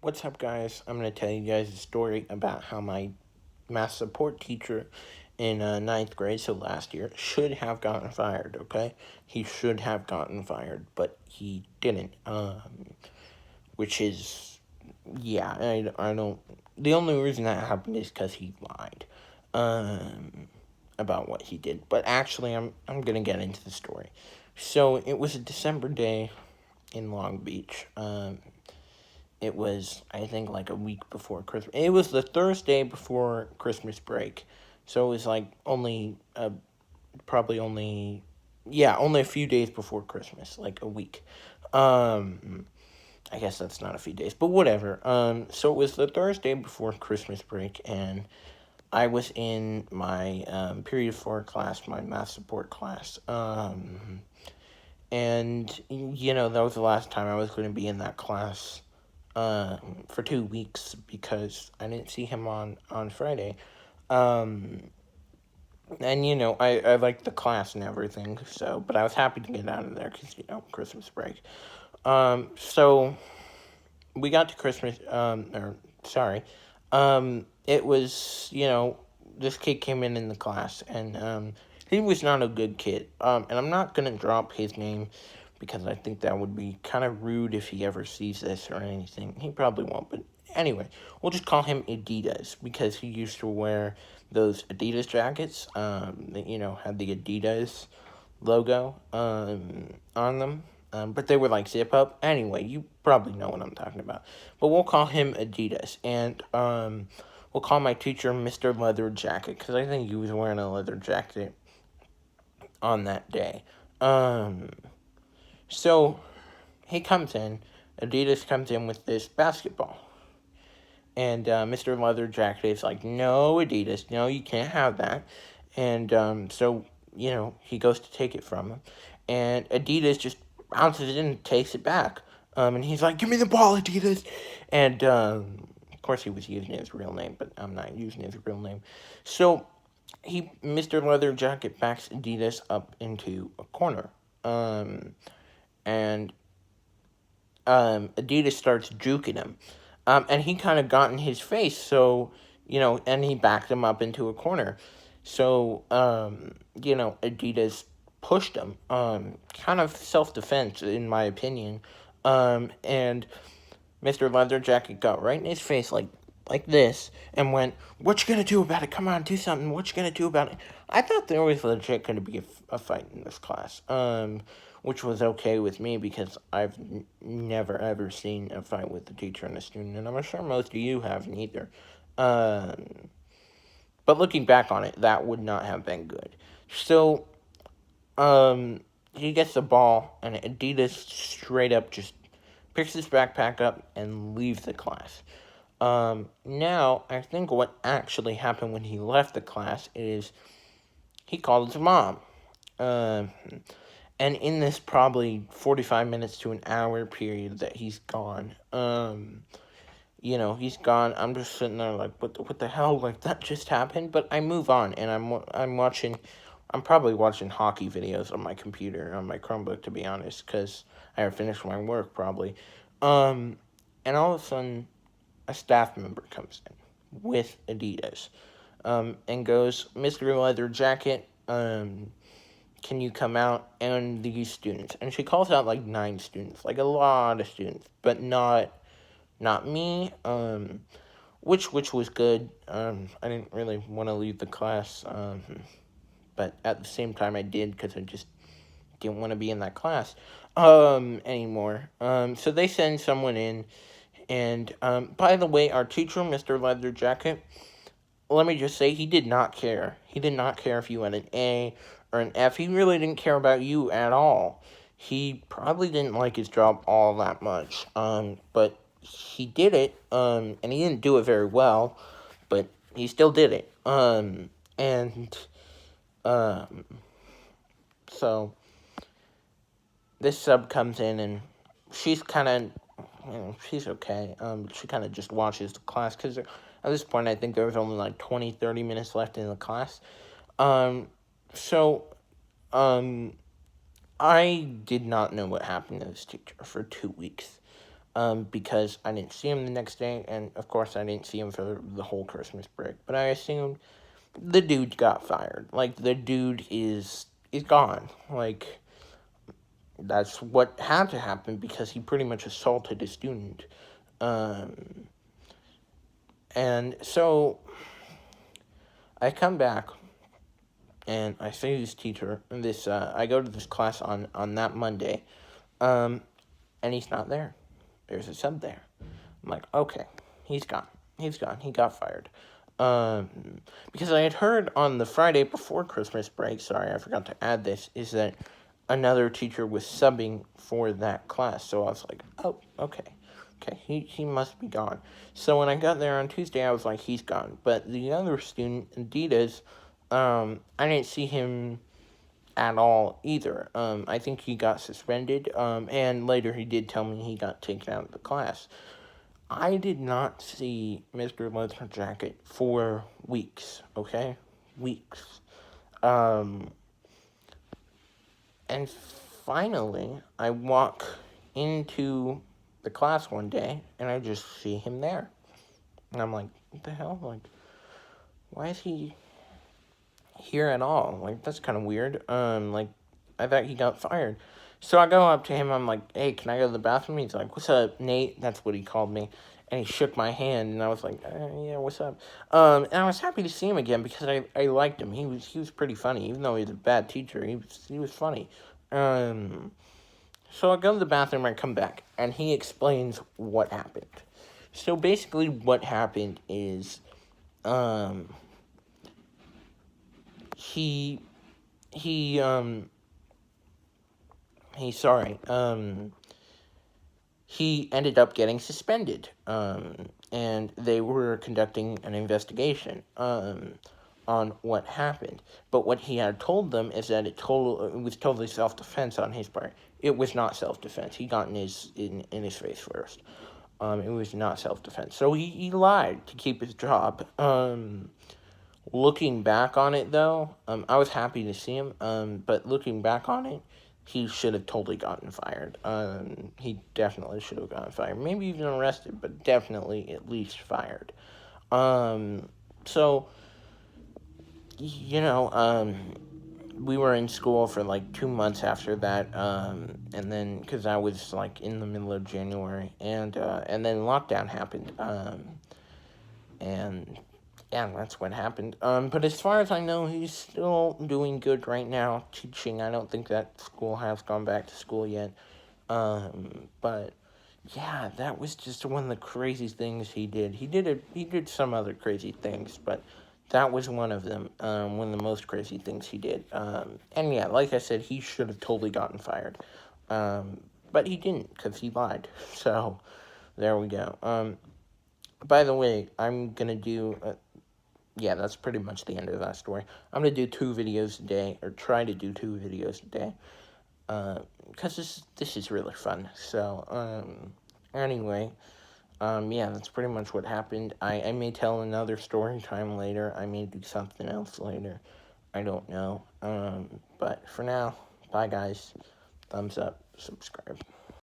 What's up, guys? I'm going to tell you guys a story about how my math support teacher in ninth grade, so last year, should have gotten fired, okay? He should have gotten fired, but he didn't. Which is, yeah, I don't. The only reason that happened is because he lied about what he did. But actually, I'm going to get into the story. So it was a December day in Long Beach. It was, I think, like a week before Christmas. It was the Thursday before Christmas break. So it was like probably only, yeah, only a few days before Christmas, like a week. I guess that's not a few days, but whatever. So it was the Thursday before Christmas break, and I was in my period 4 class, my math support class. And, that was the last time I was going to be in that class for 2 weeks because I didn't see him on Friday. Um, and I liked the class and everything, so but I was happy to get out of there because Christmas break. So we got to Christmas. Or sorry, it was this kid came in the class and he was not a good kid. And I'm not gonna drop his name because I think that would be kind of rude if he ever sees this or anything. He probably won't, but anyway, we'll just call him Adidas because he used to wear those Adidas jackets that had the Adidas logo on them. But they were like zip up. Anyway, you probably know what I'm talking about. But we'll call him Adidas. And we'll call my teacher Mr. Leather Jacket because I think he was wearing a leather jacket on that day. Um, so he comes in. Adidas comes in with this basketball. And Mr. Leather Jacket is like, no, Adidas, no, you can't have that. And so, he goes to take it from him. And Adidas just bounces it in and takes it back. And he's like, give me the ball, Adidas. And of course, he was using his real name, but I'm not using his real name. So, Mr. Leather Jacket backs Adidas up into a corner. And Adidas starts juking him. And he kind of got in his face, so, and he backed him up into a corner. So, Adidas pushed him, kind of self-defense, in my opinion. And Mr. Leather Jacket got right in his face, like this, and went, what you gonna do about it? Come on, do something. What you gonna do about it? I thought there was legit gonna be a fight in this class, which was okay with me because I've never ever seen a fight with a teacher and a student, and I'm sure most of you haven't either. Um, but looking back on it, that would not have been good. So, he gets the ball, and Adidas straight up just picks his backpack up and leaves the class. Now, I think what actually happened when he left the class is he called his mom. Um, and in this probably 45 minutes to an hour period that he's gone, he's gone. I'm just sitting there like, what the hell? Like, that just happened? But I move on, and I'm probably watching hockey videos on my computer, on my Chromebook, to be honest, because I have finished my work, probably. Um, and all of a sudden, a staff member comes in with Adidas, and goes, Mr. Leather Jacket, can you come out and these students? And she calls out like 9 students, like a lot of students, but not me, which was good. I didn't really want to leave the class, but at the same time I did because I just didn't want to be in that class anymore. So they send someone in, and by the way, our teacher, Mr. Leather Jacket, let me just say he did not care. He did not care if you had an A or an F. He really didn't care about you at all. He probably didn't like his job all that much. But he did it. And he didn't do it very well, but he still did it. And um, so this sub comes in and she's kind of, she's okay. She kind of just watches the class because at this point I think there was only like 20, 30 minutes left in the class. Um, so, um, I did not know what happened to this teacher for 2 weeks. because I didn't see him the next day, and of course I didn't see him for the whole Christmas break. But I assumed the dude got fired. Like, the dude is gone. Like, that's what had to happen because he pretty much assaulted a student. Um, and so I come back and I see this teacher. I go to this class on that Monday, and he's not there. There's a sub there. I'm like, okay, he's gone. He's gone. He got fired. Because I had heard on the Friday before Christmas break, sorry, I forgot to add this, is that another teacher was subbing for that class. So I was like, oh, okay. Okay, he must be gone. So when I got there on Tuesday, I was like, he's gone. But the other student, Adidas, I didn't see him at all either. I think he got suspended, and later he did tell me he got taken out of the class. I did not see Mr. Leatherjacket for weeks, okay? Weeks. Um, and finally, I walk into the class one day, and I just see him there. And I'm like, what the hell? Like, why is he here at all? Like, that's kind of weird. Like, I thought he got fired. So I go up to him, I'm like, hey, can I go to the bathroom? He's like, what's up, Nate? That's what he called me. And he shook my hand, and I was like, yeah, what's up? And I was happy to see him again because I liked him. He was pretty funny, even though he's a bad teacher. He was funny. So I go to the bathroom, I come back, and he explains what happened. So basically, what happened is, he he he sorry he ended up getting suspended, and they were conducting an investigation on what happened. But what he had told them is that it was totally self-defense on his part. It was not self-defense. He got in his face first. It was not self-defense. So he lied to keep his job. Looking back on it, though, I was happy to see him, but looking back on it, he should have totally gotten fired. He definitely should have gotten fired. Maybe even arrested, but definitely at least fired. So, we were in school for like 2 months after that, and then, because I was like in the middle of January, and then lockdown happened, and yeah, that's what happened. But as far as I know, he's still doing good right now, teaching. I don't think that school has gone back to school yet. But yeah, that was just one of the crazy things he did. He did some other crazy things, but that was one of them. One of the most crazy things he did. And yeah, like I said, he should have totally gotten fired. But he didn't, because he lied. So there we go. By the way, I'm gonna do. Yeah, that's pretty much the end of that story. I'm gonna do 2 videos a day, or try to do 2 videos a day, because this is really fun. So, anyway, yeah, that's pretty much what happened. I may tell another story time later. I may do something else later. I don't know. But for now, bye guys. Thumbs up, subscribe.